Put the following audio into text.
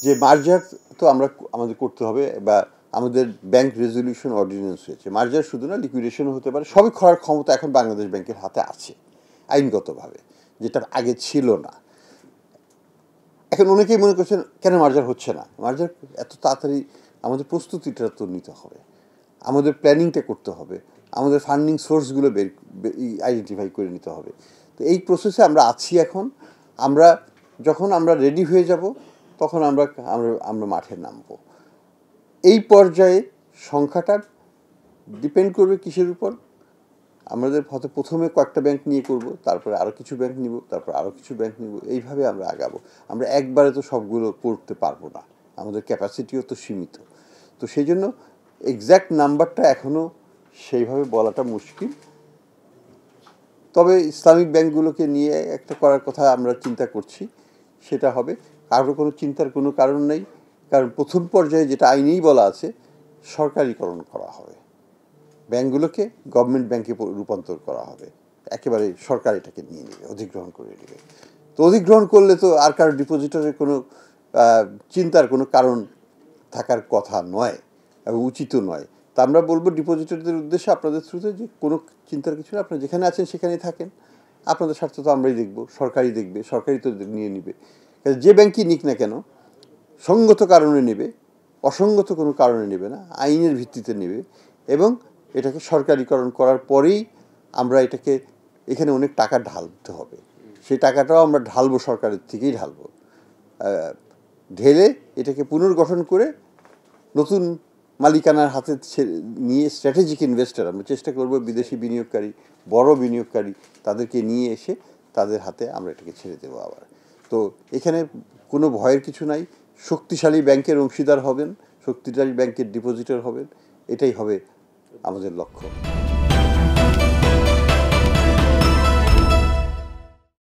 যে মার্জার তো আমরা আমাদের করতে হবে, বা আমাদের ব্যাংক রেজলিউশন অর্ডিন্যান্স হয়েছে, মার্জার শুধু না লিকুইডেশনও হতে পারে, সবই করার ক্ষমতা এখন বাংলাদেশ ব্যাংকের হাতে আছে আইনগতভাবে, যেটা আগে ছিল না। এখন অনেকেই মনে করছেন কেন মার্জার হচ্ছে না, মার্জার এত তাড়াতাড়ি আমাদের প্রস্তুতিটা তো নিতে হবে, আমাদের প্ল্যানিংটা করতে হবে, আমাদের ফান্ডিং সোর্সগুলো আইডেন্টিফাই করে নিতে হবে। তো এই প্রসেসে আমরা আছি এখন। আমরা যখন আমরা রেডি হয়ে যাব তখন আমরা আমরা আমরা মাঠে নামবো। এই পর্যায়ে সংখ্যাটা ডিপেন্ড করবে কিসের উপর? আমাদের হয়তো প্রথমে কয়েকটা ব্যাংক নিয়ে করব, তারপরে আরও কিছু ব্যাংক নিব, তারপর আরও কিছু ব্যাংক নিব, এইভাবে আমরা আগাবো। আমরা একবারে তো সবগুলো করতে পারবো না, আমাদের ক্যাপাসিটিও তো সীমিত। তো সেই জন্য এক্স্যাক্ট নাম্বারটা এখনও সেইভাবে বলাটা মুশকিল। তবে ইসলামিক ব্যাংকগুলোকে নিয়ে একটা করার কথা আমরা চিন্তা করছি, সেটা হবে। কারো কোনো চিন্তার কোনো কারণ নেই, কারণ প্রথম পর্যায়ে যেটা আইনেই বলা আছে, সরকারিকরণ করা হবে, ব্যাংকগুলোকে গভর্নমেন্ট ব্যাংকে রূপান্তর করা হবে, একেবারে সরকার এটাকে নিয়ে নেবে, অধিগ্রহণ করে নেবে। তো অধিগ্রহণ করলে তো আর কারো ডিপোজিটরের কোনো চিন্তার কোনো কারণ থাকার কথা নয় এবং উচিতও নয়। তা আমরা বলবো ডিপোজিটরদের উদ্দেশ্যে আপনাদের থ্রুতে যে কোনো চিন্তার কিছু না, আপনারা যেখানে আছেন সেখানেই থাকেন, আপনাদের স্বার্থ তো আমরাই দেখব, সরকারই দেখবে, সরকারই তো নিয়ে নিবে। যে ব্যাংকই নিক না কেন সঙ্গত কারণে নেবে, অসঙ্গত কোনো কারণে নেবে না, আইনের ভিত্তিতে নেবে। এবং এটাকে সরকারিকরণ করার পরেই আমরা এটাকে, এখানে অনেক টাকা ঢালতে হবে, সেই টাকাটাও আমরা ঢালবো, সরকারের থেকেই ঢালবো। ঢেলে এটাকে পুনর্গঠন করে নতুন মালিকানার হাতে নিয়ে স্ট্র্যাটেজিক ইনভেস্টর আমরা চেষ্টা করব, বিদেশি বিনিয়োগকারী, বড় বিনিয়োগকারী, তাদেরকে নিয়ে এসে তাদের হাতে আমরা এটাকে ছেড়ে দেবো আবার। তো এখানে কোনো ভয়ের কিছু নাই। শক্তিশালী ব্যাংকের অংশীদার হবেন, শক্তিশালী ব্যাংকের ডিপোজিটর হবেন, এটাই হবে আমাদের লক্ষ্য।